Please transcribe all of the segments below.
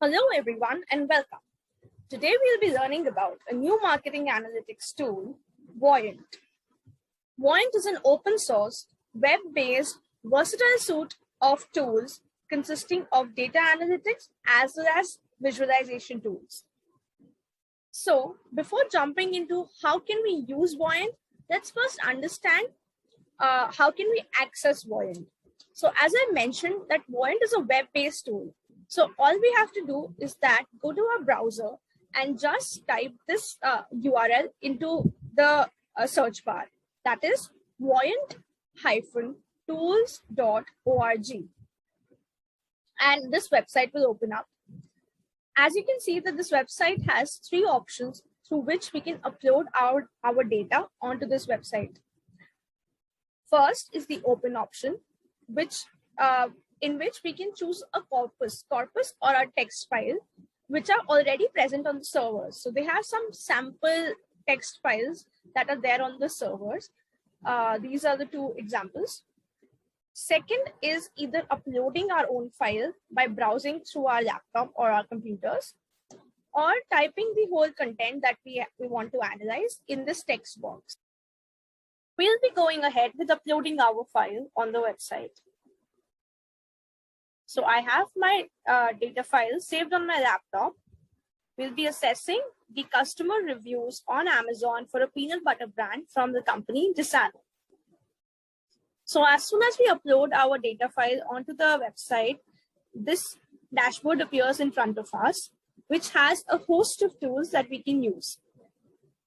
Hello everyone and welcome. Today we'll be learning about a new marketing analytics tool, Voyant. Voyant is an open source, web-based, versatile suite of tools consisting of data analytics as well as visualization tools. So before jumping into how can we use Voyant, let's first understand how can we access Voyant. So as I mentioned that Voyant is a web-based tool. So all we have to do is that go to our browser and just type this URL into the search bar. That is voyant-tools.org. And this website will open up. As you can see that this website has three options through which we can upload our data onto this website. First is the open option, in which we can choose a corpus or a text file, which are already present on the servers. So they have some sample text files that are there on the servers. These are the two examples. Second is either uploading our own file by browsing through our laptop or our computers, or typing the whole content that we want to analyze in this text box. We'll be going ahead with uploading our file on the website. So I have my data file saved on my laptop. We'll be assessing the customer reviews on Amazon for a peanut butter brand from the company Desano. So as soon as we upload our data file onto the website, this dashboard appears in front of us, which has a host of tools that we can use.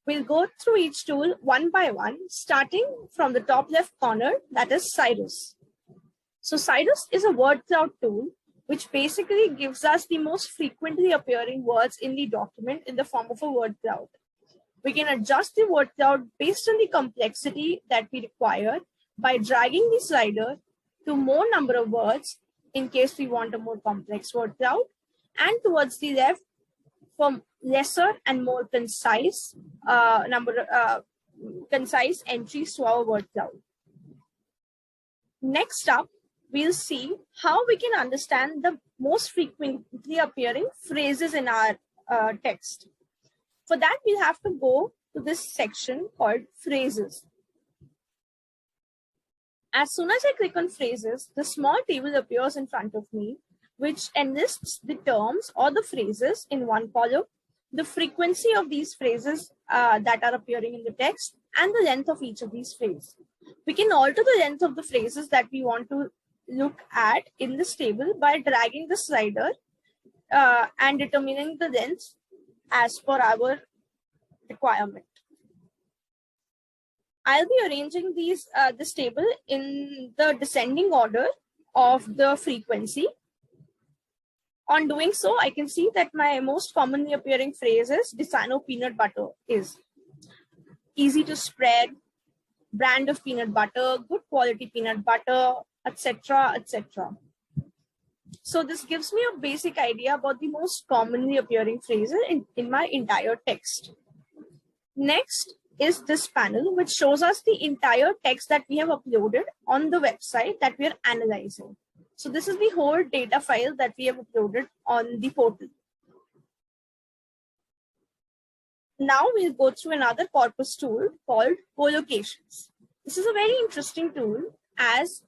We'll go through each tool one by one, starting from the top left corner, that is Cyrus. So Cyrus is a word cloud tool, which basically gives us the most frequently appearing words in the document in the form of a word cloud. We can adjust the word cloud based on the complexity that we require by dragging the slider to more number of words in case we want a more complex word cloud, and towards the left for lesser and more concise concise entries to our word cloud. Next up, we'll see how we can understand the most frequently appearing phrases in our text. For that, we'll have to go to this section called phrases. As soon as I click on phrases, the small table appears in front of me, which enlists the terms or the phrases in one column, the frequency of these phrases that are appearing in the text, and the length of each of these phrases. We can alter the length of the phrases that we want to look at in this table by dragging the slider and determining the length as per our requirement. I'll be arranging this table in the descending order of the frequency. On doing so, I can see that my most commonly appearing phrase is Desano peanut butter is easy to spread, brand of peanut butter, good quality peanut butter, etc., etc. So this gives me a basic idea about the most commonly appearing phrases in my entire text. Next is this panel, which shows us the entire text that we have uploaded on the website that we are analyzing. So this is the whole data file that we have uploaded on the portal. Now we'll go through another corpus tool called collocations. This is a very interesting tool, as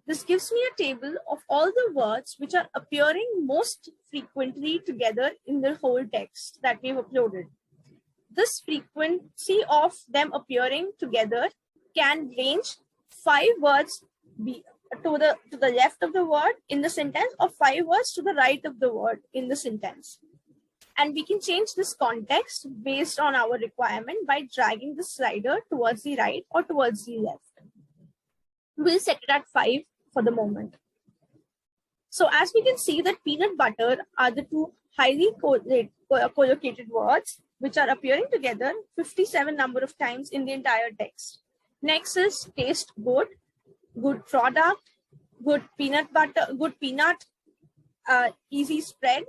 this gives me a table of all the words which are appearing most frequently together in the whole text that we've uploaded. This frequency of them appearing together can range 5 words to the left of the word in the sentence, or 5 words to the right of the word in the sentence. And we can change this context based on our requirement by dragging the slider towards the right or towards the left. We'll set it at 5 for the moment. So as we can see that peanut butter are the two highly collocated words which are appearing together 57 number of times in the entire text. Next is taste good, good product, good peanut butter, good peanut, easy spread.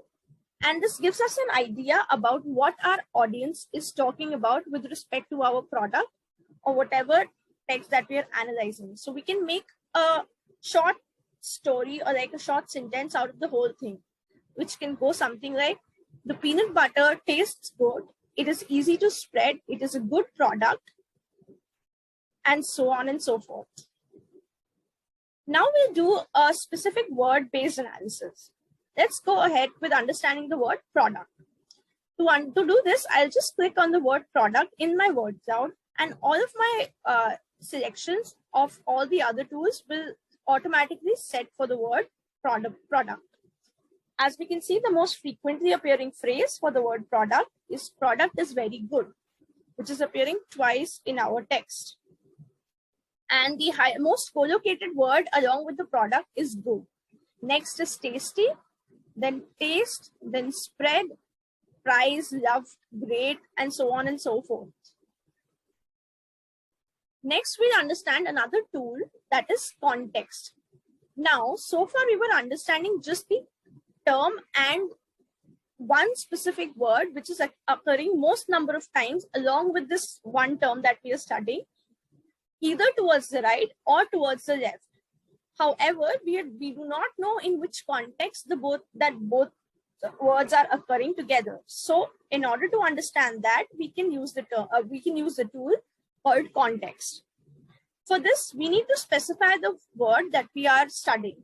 And this gives us an idea about what our audience is talking about with respect to our product or whatever text that we are analyzing. So we can make a short story or like a short sentence out of the whole thing. which can go something like the peanut butter tastes good, it is easy to spread, it is a good product, and so on and so forth. Now we'll do a specific word-based analysis. Let's go ahead with understanding the word product. To do this, I'll just click on the word product in my word cloud, and all of my selections of all the other tools will automatically set for the word product. As we can see, the most frequently appearing phrase for the word product is very good, which is appearing twice in our text. And the most collocated word along with the product is good. Next is tasty, then taste, then spread, prize, loved, great, and so on and so forth. Next, we'll understand another tool, that is context. Now, so far we were understanding just the term and one specific word which is occurring most number of times along with this one term that we are studying, either towards the right or towards the left. However, we do not know in which context both words are occurring together. So in order to understand that, we can use the tool called context. For this, we need to specify the word that we are studying,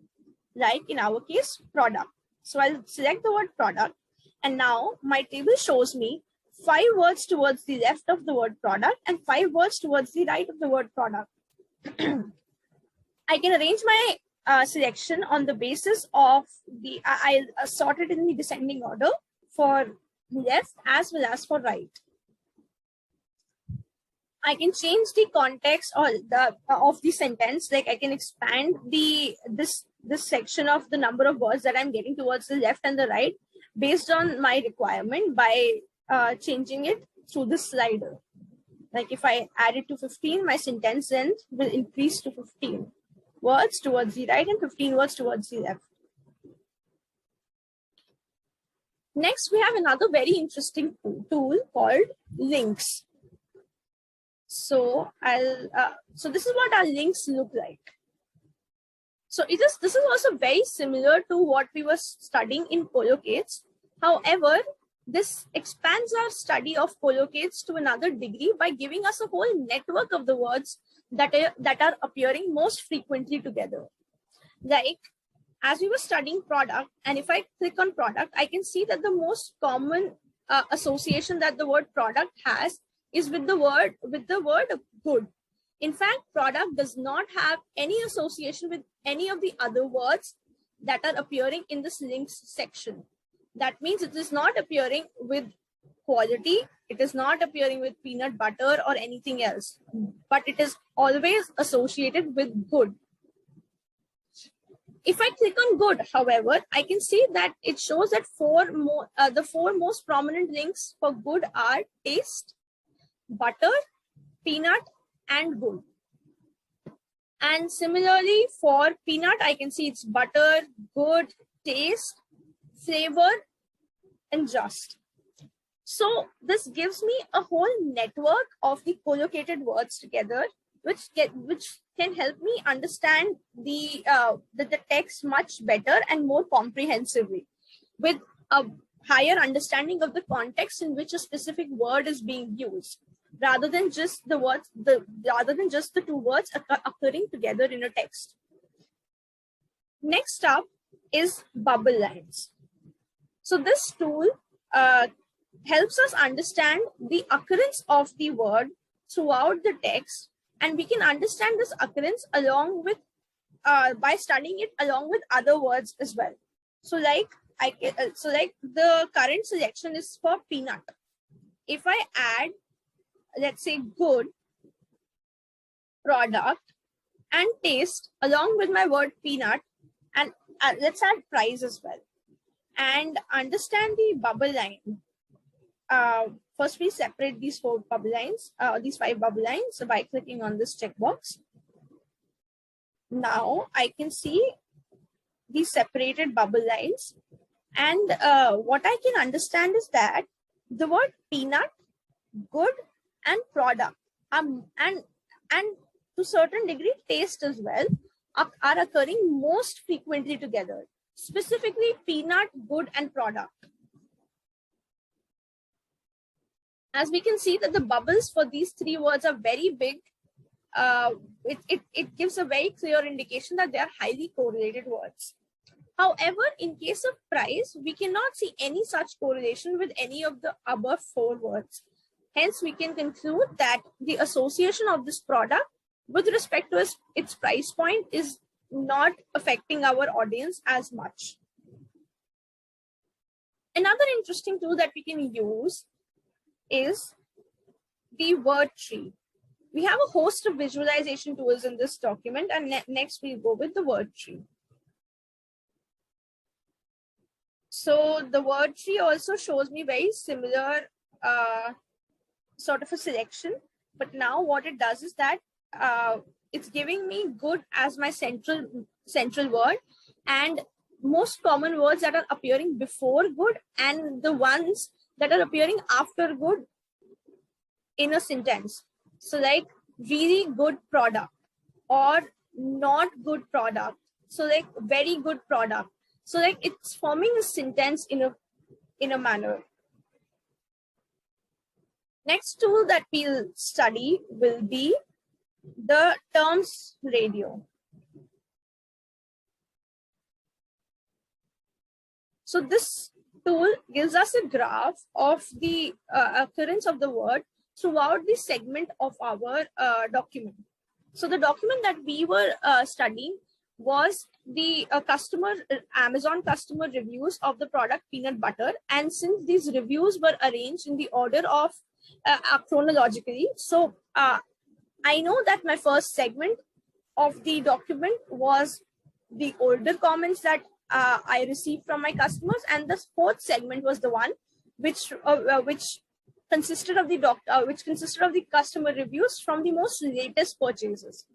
like in our case, product. So I'll select the word product, and now my table shows me 5 words towards the left of the word product and 5 words towards the right of the word product. I can arrange my selection on the basis of I'll sort it in the descending order for left as well as for right. I can change the context or of the sentence, like I can expand this section of the number of words that I'm getting towards the left and the right based on my requirement by changing it through the slider. Like if I add it to 15, my sentence length will increase to 15 words towards the right and 15 words towards the left. Next, we have another very interesting tool called links. So so this is what our links look like. So this is also very similar to what we were studying in collocates. However, this expands our study of collocates to another degree by giving us a whole network of the words that are appearing most frequently together. Like, as we were studying product, and if I click on product, I can see that the most common association that the word product has is with the word good. In fact, product does not have any association with any of the other words that are appearing in this links section. That means it is not appearing with quality, it is not appearing with peanut butter or anything else, but it is always associated with good. If I click on good, however, I can see that it shows that the 4 most prominent links for good are taste, butter, peanut, and good. And similarly for peanut, I can see it's butter, good, taste, flavor, and just. So this gives me a whole network of the collocated words together, which can help me understand the text much better and more comprehensively, with a higher understanding of the context in which a specific word is being used, rather than just the 2 words occurring together in a text. Next up is bubble lines. So this tool helps us understand the occurrence of the word throughout the text, and we can understand this occurrence along with by studying it along with other words as well. So like the current selection is for peanut. If I add, let's say, good, product, and taste along with my word peanut, and let's add price as well, and understand the bubble line. First, we separate these 4 bubble lines, these 5 bubble lines, by clicking on this checkbox. Now I can see these separated bubble lines, and what I can understand is that the word peanut, good, and product, and to certain degree taste as well, are occurring most frequently together. specifically peanut, good, and product. As we can see that the bubbles for these three words are very big, it gives a very clear indication that they are highly correlated words. However, in case of price, we cannot see any such correlation with any of the above four words. Hence, we can conclude that the association of this product with respect to its price point is not affecting our audience as much. Another interesting tool that we can use is the word tree. We have a host of visualization tools in this document, and next we'll go with the word tree. So the word tree also shows me very similar sort of a selection, but now what it does is that it's giving me good as my central word, and most common words that are appearing before good and the ones that are appearing after good in a sentence. So like really good product or not good product. So like very good product. So like it's forming a sentence in a manner. Next tool that we'll study will be the terms radio. So this tool gives us a graph of the occurrence of the word throughout the segment of our document. So the document that we were studying was the Amazon customer reviews of the product peanut butter. And since these reviews were arranged in the order of chronologically, so I know that my first segment of the document was the older comments that I received from my customers, and the fourth segment was the one which consisted of the customer reviews from the most latest purchases.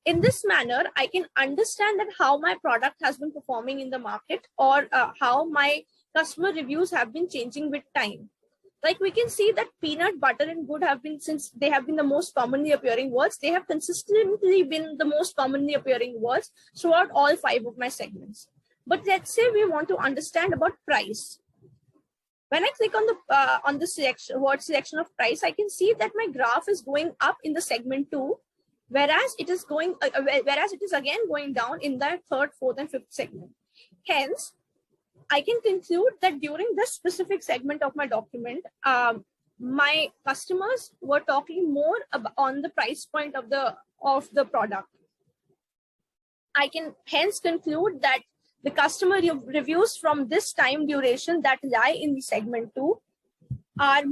In this manner, I can understand that how my product has been performing in the market, or how my customer reviews have been changing with time. Like we can see that peanut butter and good have been, since they have been the most commonly appearing words, they have consistently been the most commonly appearing words throughout all 5 of my segments. But let's say we want to understand about price. When I click on the word selection of price, I can see that my graph is going up in the segment 2, whereas it is again going down in the 3rd, 4th, and 5th segment. Hence, I can conclude that during this specific segment of my document, my customers were talking more on the price point of the product. I can hence conclude that the customer reviews from this time duration that lie in the segment 2 are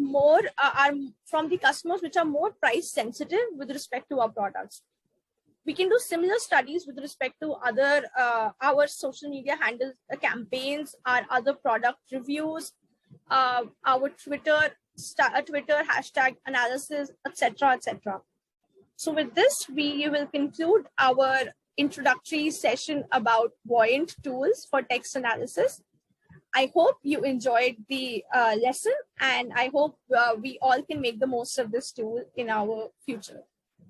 from the customers which are more price sensitive with respect to our products. We can do similar studies with respect to other our social media handles, campaigns, our other product reviews, our Twitter hashtag analysis, etc., etc. So with this, we will conclude our introductory session about Voyant tools for text analysis. I hope you enjoyed the lesson, and I hope we all can make the most of this tool in our future.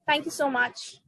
Thank you so much.